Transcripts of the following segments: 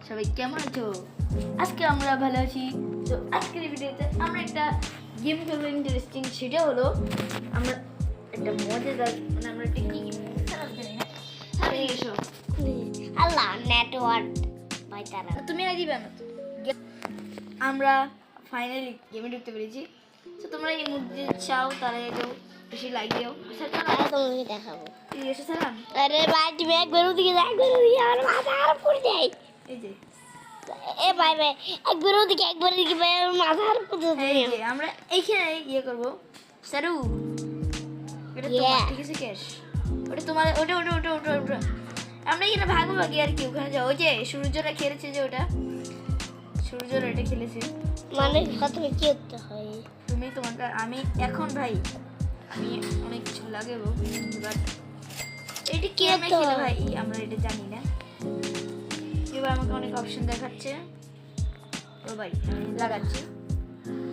সবাই কেমন আছো? আজকে আমরা ভালো আছি। তো আজকের ভিডিওতে আমরা একটা গেম খেলবো ইন্টারেস্টিং। সেটা হলো আমরা একটা মজাদার আমরা একটা কি খারাপ জানি না সামনে এসো। আল্লাহ নেটওয়ার্ক ভাই তারা তুমি আগে দিবে না তো। আমরা ফাইনালি গেমে ঢুকতে পেরেছি। তো তোমরা এই মুহূর্তে চাও তারা একটু বেশি লাইক দিও। তোমাকে দেখাবো। এই এসে সালাম। আরে ভাই তুমি একবার ওদিকে যাও, একবার ওদিকে আমার মাথা খারাপ করে দেয়। এই যে এ ভাই ভাই একবার ওদিকে একবার ওদিকে ভাই আমার মাথা খারাপ করে দেয়। এই যে আমরা এইখানে ইয়ে করবো সারু। এটা তোমার ঠিক আছে ক্যাশ। ওটা তোমার ওটা ওটা ওটা ওটা ওটা আমরা এখানে ভাগাভাগি আর কি। ওখানে যাও ওই যে সূর্যরা খেলেছে যে ওটা সূর্যরা এটা খেলেছে। মানে কত কি করতে হয় তুমি তোমাকে আমি এখন ভাই আমি অনেক কিছু লাগাবো বাট এটা কি আমি খেলে ভাই আমরা এটা জানি না। এবার আমাকে অনেক অপশন দেখাচ্ছে। ও ভাই আমি লাগাচ্ছি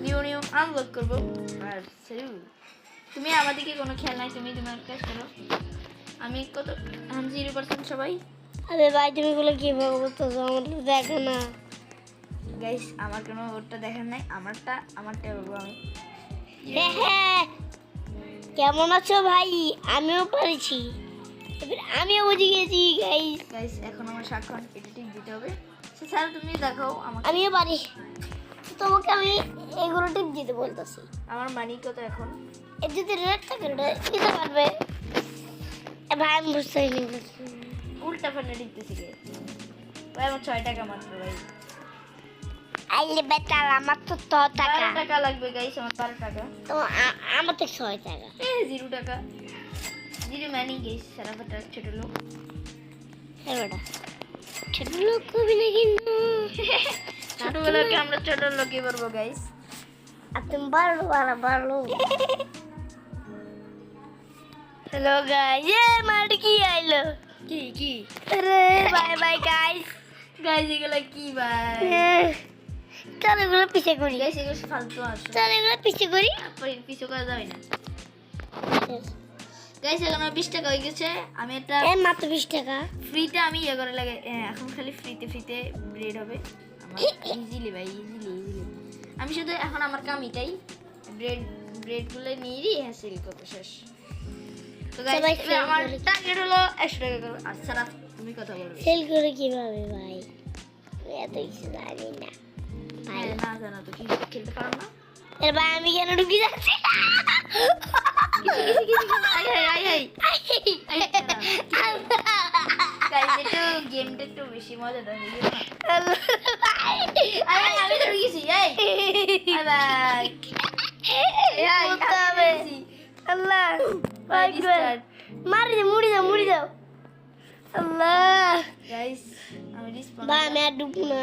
নিউ নিউ আনলক করবো। আর সেরু তুমি আমাদেরকে কোনো খেয়াল নাই। তুমি তোমার কাজ করো। আমি কত 0% সবাই। আরে ভাই তুমি গুলো কিভাবে করতেছো আমার তো দেখো না গাইস আমার কোনো ওরটা দেখার নাই। আমারটা বলবো আমি। হ্যাঁ কেমন আছো ভাই? আমিও পারছি, এবার আমিও বুঝে গেছি গাইস। গাইস এখন আমার সাক্ষণ এডিটিং দিতে হবে। সে স্যার তুমি দেখাও আমাকে। আমিও পারি, তোমাকে আমি এগুলো টিপ দিতে বলতেছি। আমার মানি কত এখন? এর যদি রেট থাকে ওটা দিতে পারবে। এ ভাই আমি বুঝতে পারিনি। উল্টা ফান্ডে দিতেছি গে ভাই। আমার 6 টাকা মাত্র ভাই। আইলে বেটা আমার তো 12 টাকা লাগবে গাইস। আমার 12 টাকা। তো আমার তো 6 টাকা। 0 টাকা 0 মানি গাইস। সারা ফাটা ছোট লোক। হ্যাঁ বেটা ছোট লোক কবি না কিন্তু ছোটবেলাকে আমরা ছোট লোকই বলবো গাইস। আর তুমি বাড়লো হ্যালো গাইস। এ মার কি আইলো কি আরে বাই বাই গাইস। গাইস এগুলো কি ভাই? চল এগুলো পিছে করি। গাইস এগুলো ফালতু আসো। চল এগুলো পিছে করি। পিছু করা যাবে না গাইস। এখন আমার 20 টাকা হয়ে গেছে। আমি একটা এ মাত্র 20 টাকা ফ্রিতে আমি ইয়ে করে লাগে। এখন খালি ফ্রিতে ব্রেড হবে আমার। ইজিলি ভাই ইজিলি আমি শুধু এখন আমার কাম এটাই ব্রেডগুলো নিয়ে সেল করতে শেষ। তো গাইস আমার টার্গেট হলো 100 টাকা করব। আচ্ছা না তুমি কথা বলবে। সেল করে কিভাবে ভাই? এত কিছু জানি না ভাই। না জানা তো কি খেলতে পারো না। এর ভাই আমি কেন ঢুকে যাচ্ছি? গাইস একটু গেমটা একটু বেশি মজাদার হয়ে গেল না? আমি তো গেছি এই বাই আল্লাহ মারি দে মুড়ি দাও আল্লাহ। গাইস আমি রিসপন্স ভাই আমি আর ডুববো না।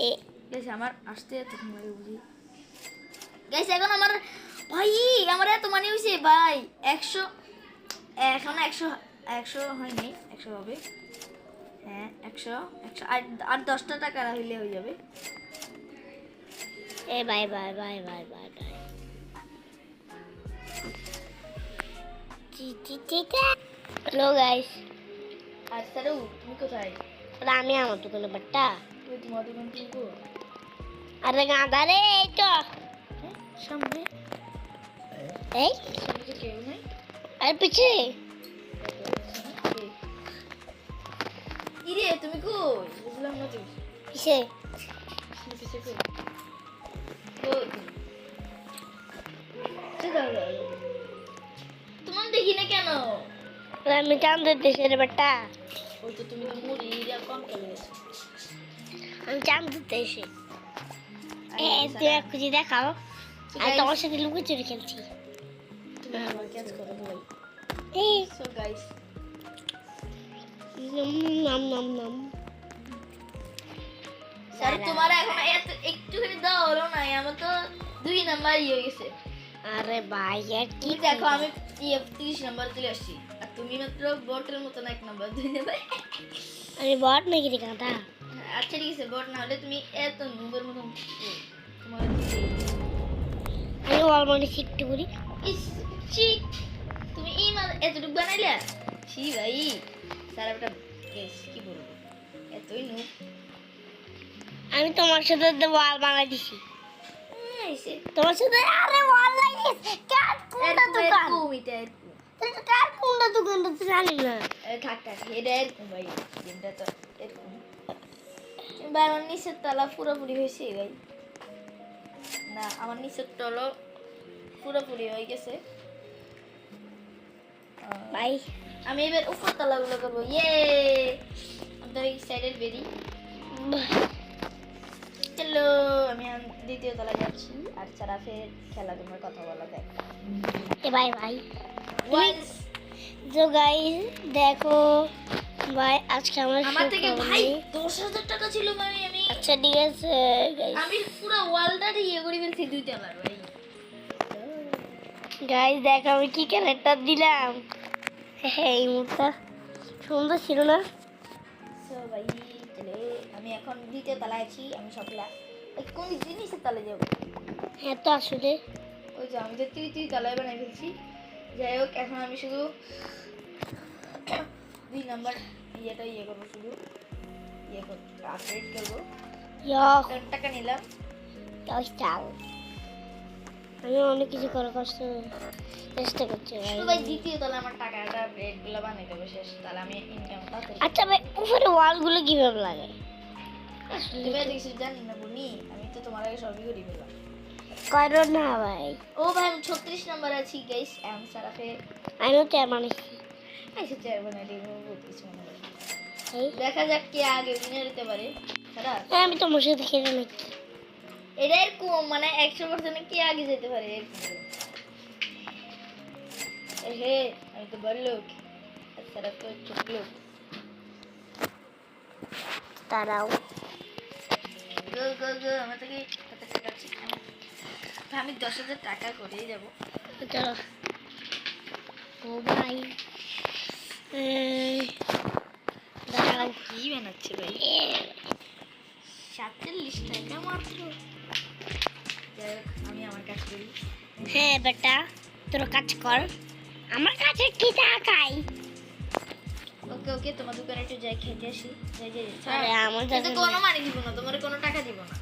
এ গাইস আমার আসতে এত সময় বুঝি। গাইস এখন আমার ভাই আমার এত মানি হইছে ভাই 100। এখন 100 হয়নি 100 হবে। হ্যাঁ 100 আর 10টা টাকা হইলে হয়ে যাবে। এ বাই হ্যালো গাইস। আর স্যারু তুমি কোথায়? আমি আমার দোকানে বাট্টা। তুই তোমার দোকান থেকে গো? আরে গাঁদা রে এই তো সামনে এই সামনে তো কেউ নাই। আর পিছে ইরে তুমি কই? বুঝলাম না তো। পিছে পিছে কই? কই? তোমার দেখি না কেন? আমি চাঁদের দেশের বাট্টা। ওই তো তুমি তো মুড়ি আর কম করে গেছো। আমি চাঁদের দেশে। তুই এক খুঁজি দেখাও। আর তোমার সাথে লুকোচুরি খেলছি। তুমি আমার ক্যাচ করো ভাই। এই সো গাইস নাম স্যার তোমার এখন একটুখানি দাও হলো না। আমার তো 2 নাম্বার হয়ে গেছে। আরে ভাই আর কি তুমি দেখো আমি 30 নাম্বার চলে আসছি আর তুমি মাত্র বটের মতন 1 নাম্বার 2 নাম্বার। আমি বট নাকি রে গাঁদা? আচ্ছা ঠিক আছে বট না হলে তুমি এত নুবের মতন তোমার আমি অলমানি শিখতে করি। ইস ছি তুমি এই এতটুকু বানাইলা? ছি ভাই স্যার একটা কি বলবো এতই নুব আমি তোমার সাথে ওয়াল বানাই দিছি তোমার সাথে আরে ওয়াল লাগিয়েছে কার কোনটা দোকান এটা কার কোনটা দোকান তো জানি না থাক থাক এটা এরকম ভাই গেমটা তো এরকম ভাই আমার নিচের তলা পুরোপুরি হয়েছে ভাই না আমার নিচের তলা পুরোপুরি হয়ে গেছে ভাই আমি এবার উপর তলাগুলো করবো ইয়ে আপনার এক্সাইটেড বেরি হ্যালো আমি দ্বিতীয় তলায় যাচ্ছি আর সারাফের খেলা তোমার কথা বলা দেখ এ ভাই ভাই Once তো গাইস দেখো ভাই আজকে আমার থেকে ভাই 10,000 টাকা ছিল ভাই আমি আচ্ছা ঠিক আছে গাইস আমি পুরো ওয়ালটা ইয়ে করে ফেলছি দুই তলার ভাই গাইস দেখো আমি কি ক্যারেক্টার দিলাম এই মুহূর্তে সুন্দর ছিল না সো ভাই চলে আমি এখন দ্বিতীয় তলায় আছি আমি সবলা কোন জিনিসের তলায় যাবো হ্যাঁ তো আসলে ওই যে আমি যে তুই তলায় বানাই ফেলছি যাই হোক এখন আমি শুধু 2 নাম্বার ইয়েটা ইয়ে করবো শুধু ইয়ে করবো আপডেট করবো ইয়া টাকা নিলাম গাইস চাও আমি অনেক কিছু করার চেষ্টা করছি ভাই শুধু ভাই দ্বিতীয় তলা আমার টাকাটা আপডেটগুলো বানাই দেবো শেষ তাহলে আমি ইনকামটা আচ্ছা ভাই উপরে ওয়ালগুলো কিভাবে লাগে তুমি দেখছি জানি না বুনি আমি তো তোমার আগে সবই করি ফেললাম করো না ভাই ও ভাই আমি 36 নাম্বার আছি গাইস এম সারাফে আমিও তো মানেছি আইসে চেয়ার বানাই দিব বহুত কিছু মনে হয় এই দেখা যাক কে আগে উইনার হতে পারে সারা আমি তো মশে দেখে নাকি এটা এরকম মানে 100% কে আগে যেতে পারে এরকম হে আমি তো বড় লোক আর সারাফ তো ছোট লোক তারাও গো গো গো আমার থেকে কত টাকা আছে আমি 10,000 টাকা করেই যাবো চলো ও ভাই দাঁড়াও কি বানাচ্ছে ভাই 47 টাকা মাত্র যাই হোক, আমি আমার কাজ করি হ্যাঁ বেটা তোর কাজ কর আমার কাছে কি টাকাই ওকে ওকে তোমার দোকানে একটু যাই খেতে আসি যাই যাই আরে আমার কিন্তু দোকানে- কোনো মানে দিব না তোমার কোনো টাকা দিব না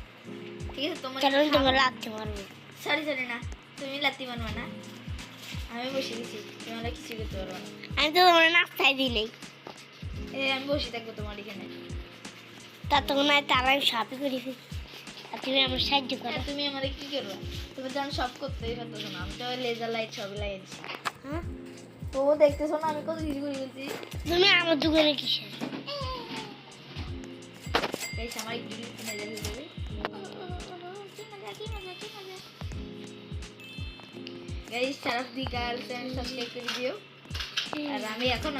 ঠিক আছে তোমার কারণ তোমার লাগতে পারবে সরি সরি না তুমি লাত্তি মানবা না আমি বসে দিছি তুমি আমরা কিছু করতে পারবো না আমি তো তোমার নাস্তায় দিই নাই আমি বসে থাকবো তোমার এখানে তা তো মনে হয় তারা আমি সাপই করি ফেলি। আর তুমি আমার সাহায্য করো আর তুমি আমারে কি করবে তুমি তো আমি সব করতেই পারতেছো না আমি তো লেজার লাইট সবই লাগিয়ে দিচ্ছি হ্যাঁ তো দেখতেছো না আমি কত কিছু করে ফেলছি তুমি আমার দোকানে কিসের গাইস আমার একটু কিনে দিলে দেবে গাইস সারাফ দি গার্লস এন্ড সাবস্ক্রাইব করে দিও আর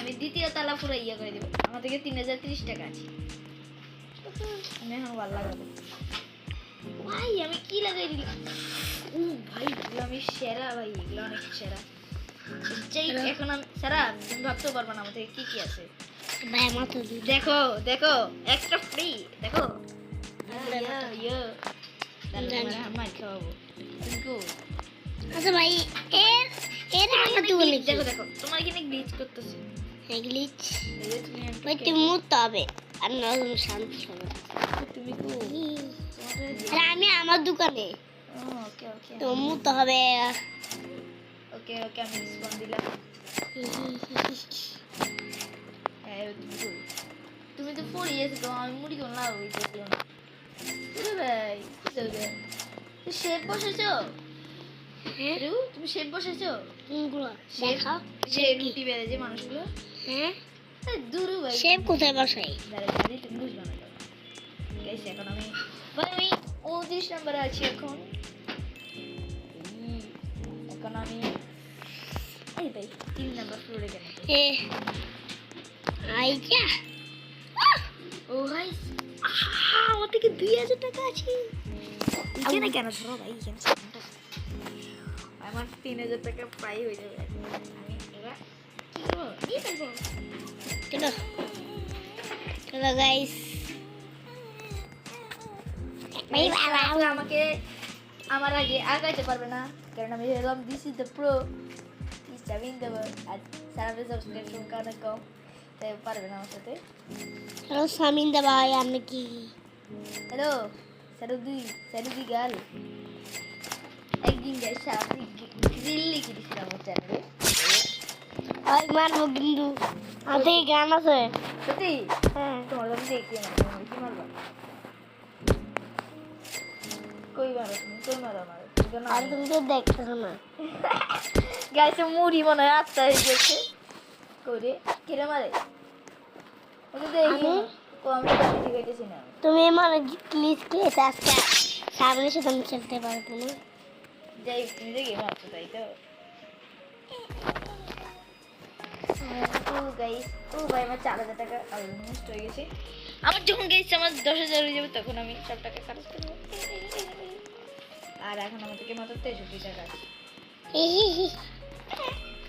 আমি দ্বিতীয় তালা পুরো ইয়ে করে দেবো আমার থেকে 3,030 টাকা আছে আমি এখন ভালো লাগাবো ভাই আমি কি লাগাই দিলাম ও ভাই এগুলো আমি সেরা ভাই এগুলো অনেক সেরা যেই এখন আমি সারা তুমি ভাবতেও পারবো না আমার থেকে কি কি আছে ভাই আমার তো দিই দেখো দেখো একটা ফ্রি দেখো মার খাওয়াবো কিন্তু আচ্ছা ভাই এর এর আমার দোকানে কি দেখো দেখো তোমার এখানে গ্লিচ করতেছে গ্লিচ এই যে তুমি একটা ভাই তুমি মুততে হবে আর না তুমি শান্তি হবে তুমি কো আরে আমি আমার দোকানে ওকে ওকে তো মুততে হবে ওকে ওকে আমি রেসপন্স দিলাম তুমি তো পড়ে গেছো তো আমি মুড়ি কোন লাভ হইতে দিও না ভাই কি চলবে তুমি শেপ বসেছো হ্যাঁ রু তুমি শেপ বসেছো কোনগুলো শেপ দেখাও যে রুটি বেড়ে যে মানুষগুলো হ্যাঁ দূরু ভাই শেপ কোথায় বসাই দাঁড়িয়ে তুমি বুঝবে না গাইস এখন আমি ভাই আমি 29 নম্বরে আছি এখন এখন আমি এই ভাই 3 নম্বর ফ্লোরে কেন এ আইয়া ও ভাই আমার থেকে 2,000 টাকা আছে এখানে কেন ধরো ভাই এখানে টাকা আমার 3,000 টাকা প্রায় হয়ে যাবে আমি এবার কি করবো নিয়ে ফেলবো চলো চলো গাইস ভাই আপু আমাকে আমার আগে আগাইতে পারবে না কারণ আমি হলাম this is the pro is সাবিং দ্য আর সারা সাবস্ক্রাইব সংখ্যা অনেক কম তাই পারবে না আমার সাথে। হ্যালো সামিন্দা ভাই, আপনি কি হ্যালো স্যারুদি গাল। একদিন গাইস সারাদিন গ্রিল লিখে দিয়েছিলাম আমার চ্যানেলে। ভাই মারবো কিন্তু আমাদের গান আছে। সত্যি হ্যাঁ তোমার আমি দেখি কি মারবা? কই মারো তুমি? কই মারো আমার? আর তুমি তো দেখতেছো না। গাইছে মুড়ি মনে হয় আত্মা হয়ে গেছে করে কিরে মারে ওকে দেখি আমি? আমি তো ঠিক হইতেছি না। তুমি মানে প্লিজ কে আজকে সামনের সাথে আমি খেলতে পারবো না। যাই তুমি দেখি মারছো তাই তো। ও গাইস, ও ভাই আমার 4,000 টাকা অলমোস্ট হয়ে গেছে। আমার যখন গাইছে আমার 10,000 হয়ে যাবে তখন আমি সব টাকা খরচ করবো। আর এখন আমাদেরকে মাত্র 63 টাকা আছে।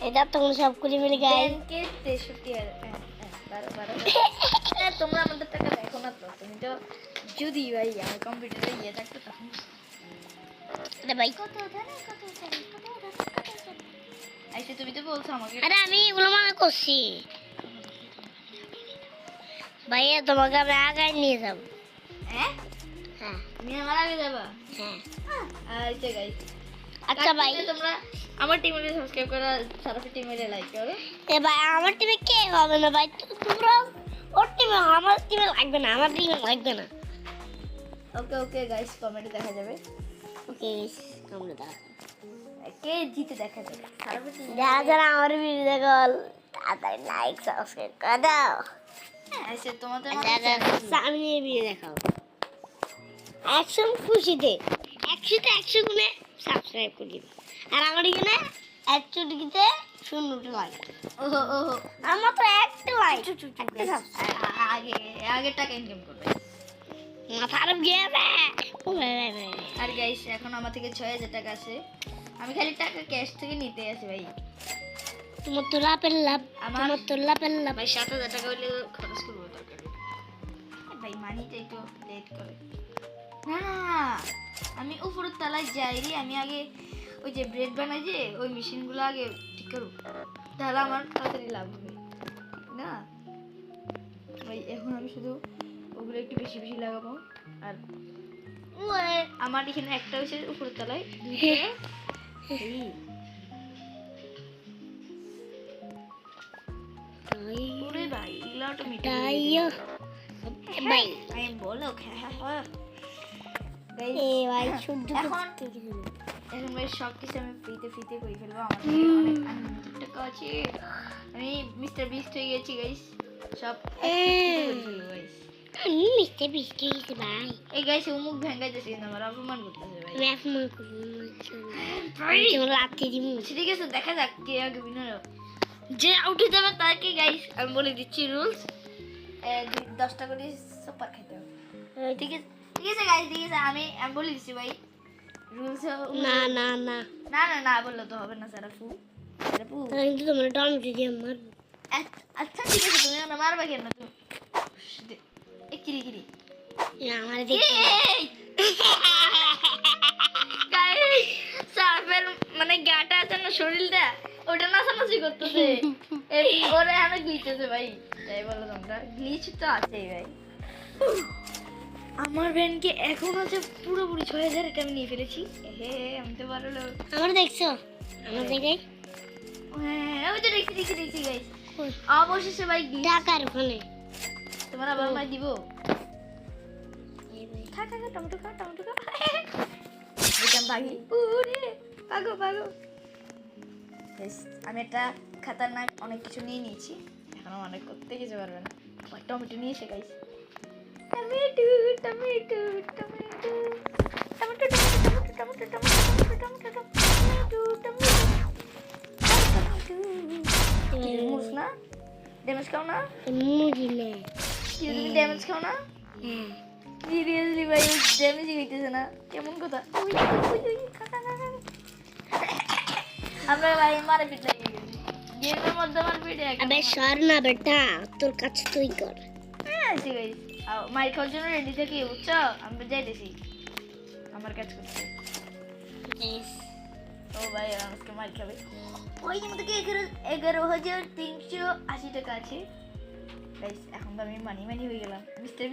এটা তখন সব করে মিলে গায়ে ব্যাংকে 63,000। তোমরা আমাদের টাকা দেখো না তো, তুমি তো যদি ভাই আমার কম্পিউটারে ইয়ে থাকতো তখন। ভাই আইসে তুমি তো বলছো আমাকে। আরে আমি এগুলো মনে করছি ভাইয়া, তোমাকে আমি আগায় নিয়ে যাবো। হ্যাঁ হ্যাঁ তুমি আমার আগে যাবা? হ্যাঁ আচ্ছা গাইস, আচ্ছা ভাই, তোমরা আমার টিমের সাবস্ক্রাইব করো, সারাফি টিমের লাইক করো। এ ভাই আমার টিমে কে হবে না ভাই? তোমরা ওর টিমে, আমার টিমে লাগবে না, আমার টিমে লাগবে না। ওকে ওকে গাইস, কমেন্টে দেখা যাবে ওকে আমরা দাও কে জিতে দেখা যাবে। সারাফি টিম যারা যারা আমার ভিডিও দেখো তাড়াতাড়ি লাইক সাবস্ক্রাইব করে দাও। আচ্ছা তোমাদের যারা সামনে ভিডিও দেখাও একশো খুশিতে 100 গুণে সাবস্ক্রাইব করে দিবে। আর আমার এখানে 100 ডিগ্রিতে 0 লাইক। ওহো ওহো, আর মাত্র একটা লাইক, আগে আগে টাকা ইনকাম করবে। মাথার গেছে। আর গাইস এখন আমার থেকে 6,000 টাকা আছে, আমি খালি টাকা ক্যাশ থেকে নিতে আসি ভাই। তোমার তো লাভের লাভ, আমার- আমার তো লাভের লাভ। ভাই 7,000 টাকা হলে খরচ করবো দরকার নেই। ভাই মানিটা একটু লেট করে না না, আমি উপরের তলায় যাই রে, আমি আগে ওই যে ব্রেড বানাই যে ওই মেশিনগুলো আগে ঠিক করব, তাহলে আমার তাড়াতাড়ি লাভ হবে না ভাই। এখন আমি শুধু ওগুলো একটু বেশি বেশি লাগাবো। আর ওই আমার এখানে একটা হচ্ছে উপরের তলায়, দুইটা এই ওরে ভাই এগুলো অটোমেটিক ভাই আমি বলো এ ভাই শুদ্ধ এখন ভাই সব কিছু আমি ফ্রিতে করে ফেলবো। আমার কাছে অনেক আনলিমিটেড টাকা আছে, আমি মিস্টার বিস্ট হয়ে গেছি গাইস। সব গাইস মিস্টার বৃষ্টি হয়েছে ভাই। এই গাইস মুখ ভেঙে যাচ্ছে কিন্তু আমার অপমান করতেছে ভাই। আমি অপমান করবো, লাথি দিব। ঠিক আছে দেখা যাক কে আগে উইনার হবে। যে আউট হয়ে যাবে তাকে গাইস আমি বলে দিচ্ছি রুলস, 10টা করে সুপার খেতে হবে। ঠিক আছে ঠিক আছে গাইস, ঠিক আছে আমি বলে দিচ্ছি ভাই রুলস। না না না না না না বললে তো হবে না সারাফু। সারাফু কিন্তু তোমরা টমেটো দিয়ে মারবো। আচ্ছা ঠিক আছে, তুমি আমার মারবা কেন? তুমি কিরি আমার দেখে গাইস সারাফের মানে গাটা আছে না, শরীরটা ওটা নাচানাচি করতেছে, ওরে আমি গ্লিচেছে ভাই। তাই বলো তোমরা, গ্লিচ তো আছেই ভাই। আমার ব্যানকে এখন আছে পুরোপুরি 6,000, এটা আমি নিয়ে ফেলেছি। হে আমি তো ভালো লোক। আমার দেখছো, আমার দেখে হ্যাঁ ওই তো দেখছি গাইস। অবশেষে ভাই টাকার ওখানে তোমার আবার ভাই দিব। খা টমেটো খা দেখলাম ভাগি পাগো। আমি একটা খাতারনাক অনেক কিছু নিয়ে নিয়েছি, এখন অনেক করতে কিছু পারবে না। টমেটো নিয়ে এসে গাইস, না ড্যামেজ খাও না, ড্যামেজ খাও না সিরিয়াসলি ভাই, ড্যামেজই হইতেছে না, কেমন কথা। আমরা ভাই মারে পিট লাগিয়ে গেছি গেমের মধ্যে, আমার পিঠে আবে সর না বেটা, তোর কাছে তুই কর। হ্যাঁ ঠিক আছে, মার খাওয়ার জন্য রেডি থাকি বুঝছো, আমি যাইতেছি আমার কাজ করতে। ও ভাই আজকে মার খাবে। ওই আমাদেরকে 11,380 টাকা আছে, গাইস এখন তো আমি মানি হয়ে গেলাম Mister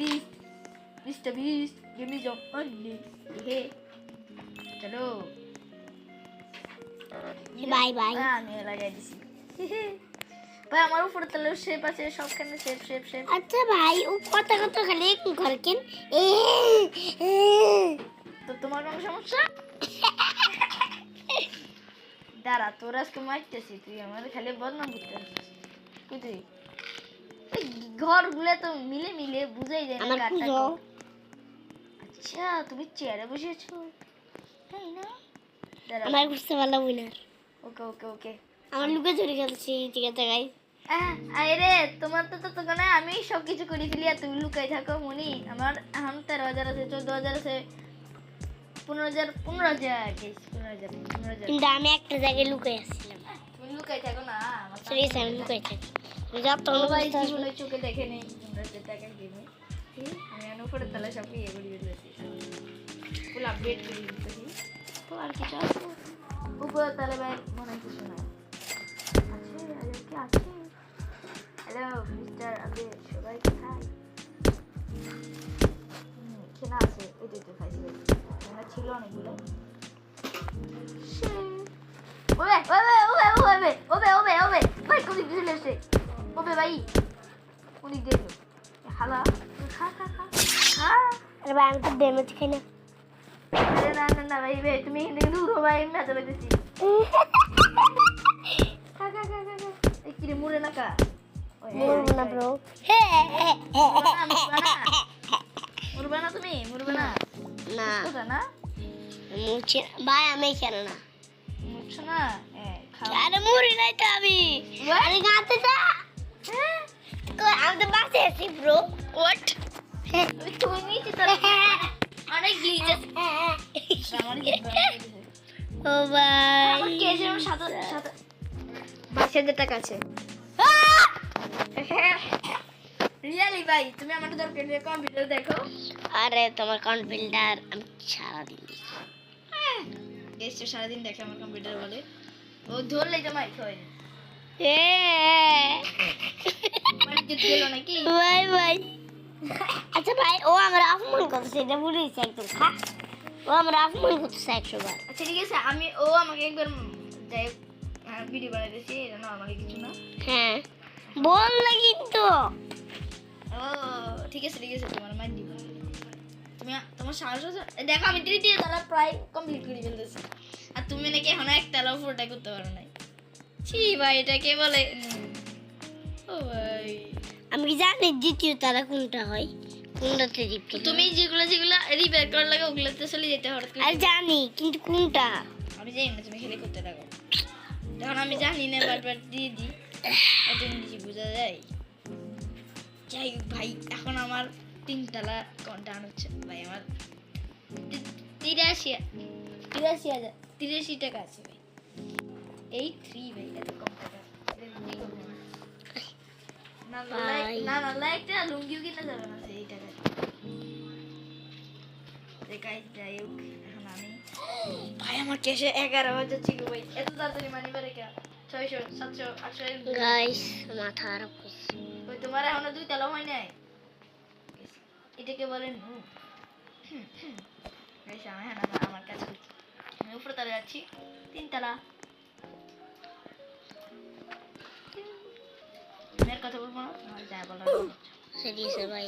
Beast give me job only hey চলো বাই বাই আমি লাগাই দিছি ভাই আমার উপরে তাহলে শেপ আছে সবখানে শেপ আচ্ছা ভাই ও কথা খালি ঘরকেন তো তোমার কোনো সমস্যা দাঁড়া তোর আজকে মারতেছি তুই আমার খালি বদনাম করতে আসছিস তুই ঘরগুলো তো মিলে বুঝাই যায় না আমার কারটা পুজো কোন। আচ্ছা তুমি চেয়ারে বসেছো তাই না দাঁড়া আমার বুঝতে পারলাম উইনার ওকে আমার লুকে চুরি খেলছি ঠিক আছে গাইস আরে তোমার তো দোকানে আমি সব কিছু করে ফেলি আর তুমি লুকাই থাকো মনি আমার এখন 13,000 আছে 14,000 আছে 15,000 কিন্তু আমি একটা জায়গায় লুকে আসছিলাম তুমি লুকাই থাকো না আমার সিরিয়াস আমি লুকাই থাকি যত সবাই জীবনে চোখে দেখে নেই তোমরা যে টাকা দিবে আমি এখন উপরে তাহলে সব ইয়ে করি দিয়েছি ফুল আপডেট করে দিতেছি তো আর কিছু আছে উপরে তাহলে ভাই মনে হয় কিছু না আছে আর কি আছে হ্যালো মিস্টার আবে সবাই খাই কেনা আছে ওই দিতে খাইছি আমার ছিল অনেকগুলো ওবে ভাই কোন দিক দিয়ে এসে ওবে ভাই কোন দিক দিয়ে এলো হালা খা আরে ভাই আমি তো ড্যামেজ খাই না আরে না ভাই তুমি দূর হো ভাই না চলে দিছি খা এই কি রে মুড়ে না কা মরবো না ব্রো মুড়বে না তুমি মুড়বে না না ওটা না মুছে ভাই আমি কেন না মুড়ছো না খাও আরে মুড়ি নাই তো আমি আরে গাতে যা আমি তো বাসে আছি ব্রো হোয়াট তুমি নিচে তো অনেক গ্লিচ আমার ও ভাই আমার কেজের সাথে 22,000 টাকা আছে রিয়েলি ভাই তুমি আমার দরকার নেই কম্পিউটার দেখো আরে তোমার কম্পিউটার আমি সারা দিন গেস্ট সারাদিন দেখে আমার কম্পিউটার বলে ও ধরলেই তো মাইক হয় মানে জিত গেল নাকি ভাই ভাই আচ্ছা ভাই ও আমরা অপমান করতেছে এটা বলেছি একদম খা ও আমরা অপমান করতেছে 100 বার আচ্ছা ঠিক আছে আমি ও আমাকে একবার যাই ভিডিও বানাইতেছি এটা নরমালি কিছু না হ্যাঁ বল না কিন্তু ও ঠিক আছে তোমার মাইন্ড দিব তুমি তোমার সাহস আছে দেখো আমি 3 তালা প্রায় কমপ্লিট করে ফেলতেছি আর তুমি নাকি এখন এক তালা পুরোটা করতে পারো নাই ছি ভাই এটা কে বলে ও ভাই আমি কি জানি দ্বিতীয় তারা কোনটা হয় কোনটাতে তো রিপিট তুমি যেগুলো রিপেয়ার করার লাগে ওগুলোতে চলে যেতে হঠাৎ করে আর জানি কিন্তু কোনটা আমি জানি না তুমি খেলে করতে থাকো তখন আমি জানি না বারবার দিয়ে দিই এত কিছু বোঝা যায় যাই হোক ভাই এখন আমার 3 তালা ডান হচ্ছে ভাই আমার 83 টাকা আছে ভাই 83 ভাই এত কম টাকা না একটা লুঙ্গিও কিনা যাবে না সেই টাকা যাই হোক এখন আমি ভাই আমার ক্যাশে 11,000 ছিল ভাই এত তাড়াতাড়ি মানি বাড়ে কে 600 700 800 গাইস মাথা খারাপ করছে ওই তোমার এখনো 2 তালা হয় নাই এটাকে বলেন গাইস আমি আমার কাজ করছি আমি উপরে তালা যাচ্ছি 3 তালা মেয়ের কথা বলবো না আমার যা বলার সিরিয়াস ভাই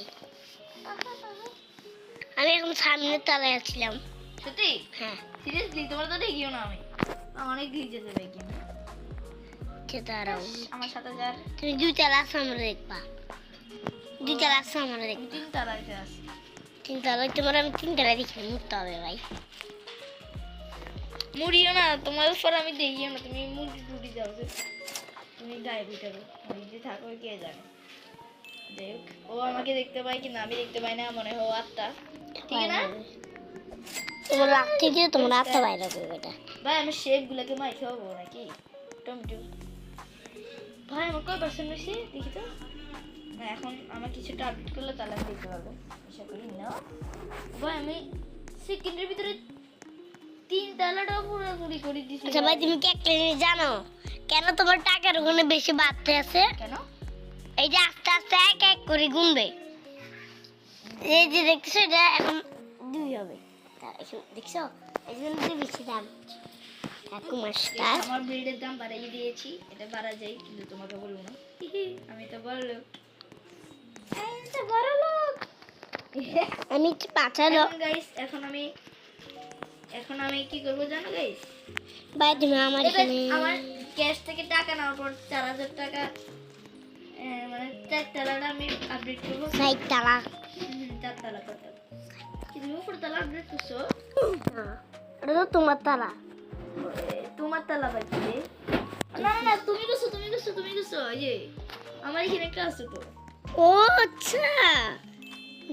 আমি এখন সামনে তালায় আছিলাম সত্যি হ্যাঁ সিরিয়াসলি তোমার তো দেখিও না আমি অনেক গ্লিচ আছে ভাই কিন্তু দাঁড়াও আমার 7,000 তুমি 2 তালা সামনে দেখবা 2 তালা সামনে দেখ 3 তালা এসে আছে 3 তালা তোমার আমি 3 তালা দেখি মুততে হবে ভাই মুড়িও না তোমার উপর আমি দেখিও না তুমি মুড়ি যাও তুমি গায়ে ভিতরে নিজে থাকো কে জানে দেখ ও আমাকে দেখতে পায় কিনা আমি দেখতে পাই না মনে হয় আত্মা ঠিক না তোমার লাগতে দিয়ে তোমার আত্মা বাইরে করবে এটা ভাই আমি শেপ গুলোকে মাই খাবো নাকি টমেটো ভাই আমার কয় পার্সেন্ট বেশি দেখি তো না এখন আমার কিছুটা আপডেট করলে তাহলে আমি দেখতে পারবো আশা করি না ভাই আমি সেকেন্ডের ভিতরে 3 তালাটাও পুরোপুরি করে দিছি আচ্ছা ভাই তুমি কি একটা জিনিস জানো কেন তোমার টাকার ওখানে বেশি বাড়তে আছে কেন এই যে আস্তে আস্তে এক এক করে গুনবে। এই যে দেখছো এটা এখন 2 হবে। দেখছো এই জন্য তো বেশি দাম। কাকু মাস্টার আমার ব্রেডের দাম বাড়াই দিয়েছি, এটা বাড়া যায় কিন্তু তোমাকে বলবো না। আমি তো বললো বড় লোক। আমি পাঠালো গাইস এখন আমি কি করবো জানো গাইস? ভাই তুমি আমার এখানে আমার ক্যাশ থেকে টাকা নেওয়ার পর 4000 টাকা মানে 4 তালাটা আমি আপডেট করবো। 60 টাকা 4 তালা কত? কি তুমি উপর তালা আপডেট করছো? এটা তো তোমার তালা। তোমার তালা বাকি রে? না না না, তুমি করছো এই যে আমার এখানে একটা আছে তো। ও আচ্ছা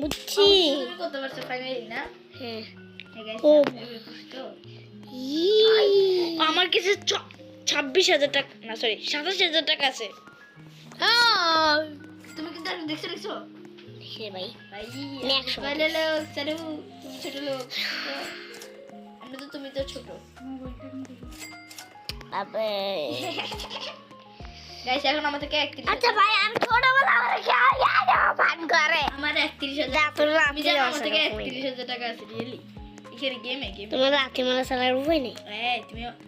বুঝছি। তুমি করতে পারছো ফাইনালি না? হ্যাঁ এই guys, ও। আমি খুশি তো। ই আমার কাছে 26,000 টাকা না সরি 27,000 টাকা আছে। তুমি কিন্তু আর দেখছো হে ভাই ভাই আমি 100 বড় লোক চলো, তুমি ছোট লোক তুমি তো ছোট। আবে গাইস এখন আমাদের 31। আচ্ছা ভাই আমি ছোটবেলা আমার ফান করে আমার 31,000 রাতের আমি জানি আমার থেকে 31,000 টাকা আছে রিয়েলি এখানে গেমে। তোমার রাতে মারা চালার উপায় নেই। এই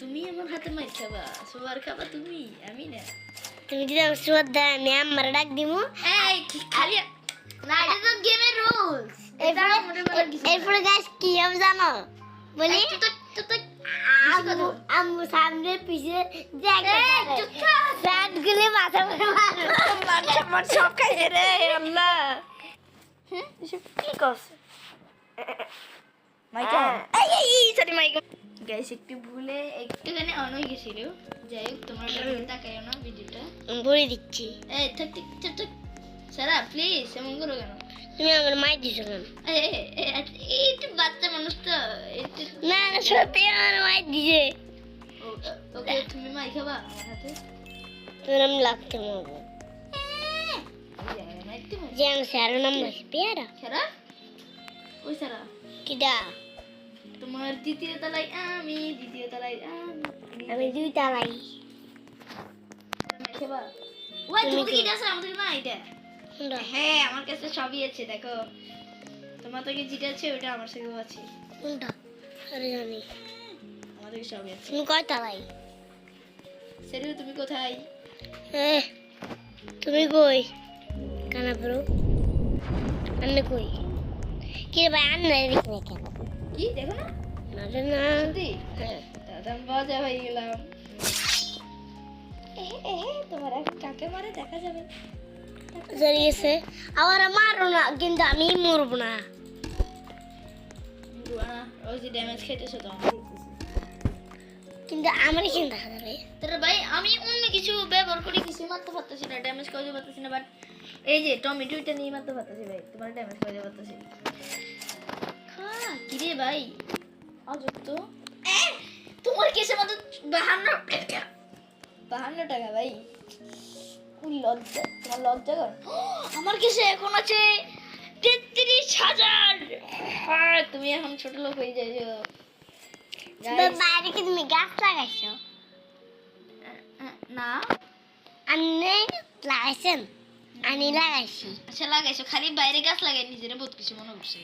তুমি আমার হাতে মার খাবা, সবার খাবা তুমি, আমি না। তুমি যদি আমার সুয়াদ দেয় আমি আমার ডাক দিমু। এই খালি না, এটা তো গেমের রুলস। এটা মনে মনে কিছু না। এরপরে গাইস কি হবে জানো বলি তো আম্মু সামনে পিছে ব্যাট গুলি মাথা করে আমার সব খাইছে রে আল্লাহ। এসব কি করছে মাইকা? এই সরি মাইকা। গাইস একটু ভুলে একটুখানি অন হয়ে গেছিল। যাই হোক তোমরা তাকাইও না ভিডিওটা। বলে দিচ্ছি এই থাক থাক থাক থাক সারা প্লিজ এমন করো কেন? তুমি আমার মাই দিছো কেন? এইটা বাচ্চা মানুষ তো না সত্যি আমার মাই দিছে। ওকে তুমি মাই খাবা আমার হাতে? তোর আমি লাগতে মারবো যে আমি স্যার নাম বলছি পেয়ারা সারা ওই সারা কিডা তোমার দ্বিতীয় তলায় আমি, দ্বিতীয় তলায় আমি 2 তালাই মাই খাবা? ওই তুমি কি আছে আমাদের মা এটা? কোনটা? হ্যাঁ আমার কাছে সবই আছে দেখো। তোমার থেকে যেটা আছে ওটা আমার সাথেও আছে। কোনটা? আরে জানি আমাদের সবই আছে। তুমি কয় তালাই? সেরু তুমি কোথায়? তুমি কই কানা ব্রো আন্নে কই কি রে ভাই আন্নে দেখি না কেন? কি দেখো না? না রে না সত্যি? হ্যাঁ দাদা বাজা হয়ে গেলাম। তোমার কাকে মারে দেখা যাবে। জড়িয়েছে আবার মারো না কিন্তু আমি মরবো না। ওই যে ড্যামেজ খেতেছো তো আমি দেখতেছি। কিন্তু আমার কি দেখা যাবে? তোর ভাই আমি অন্য কিছু ব্যবহার করে কিছু মারতে পারতেছি না, ড্যামেজ করতে পারতেছি না, বাট এই যে টমেটোটা নিয়ে মারতে পারতেছি ভাই, তোমার ড্যামেজ করতে পারতেছি। হ্যাঁ কি রে ভাই অযুক্ত তোমার কেসে মতো 52 টাকা ভাই। লজ্জা, তোমার লজ্জা কর। আমার কাছে এখন আছে 33,000। হ্যাঁ তুমি এখন ছোট লোক হয়ে যাইছো। বাইরে কি তুমি গাছ লাগাইছো? না আন্নে লাগাইছেন? আমি লাগাইছি। আচ্ছা লাগাইছো, খালি বাইরে গাছ লাগাই নিজেরা বহুত কিছু মনে করছে।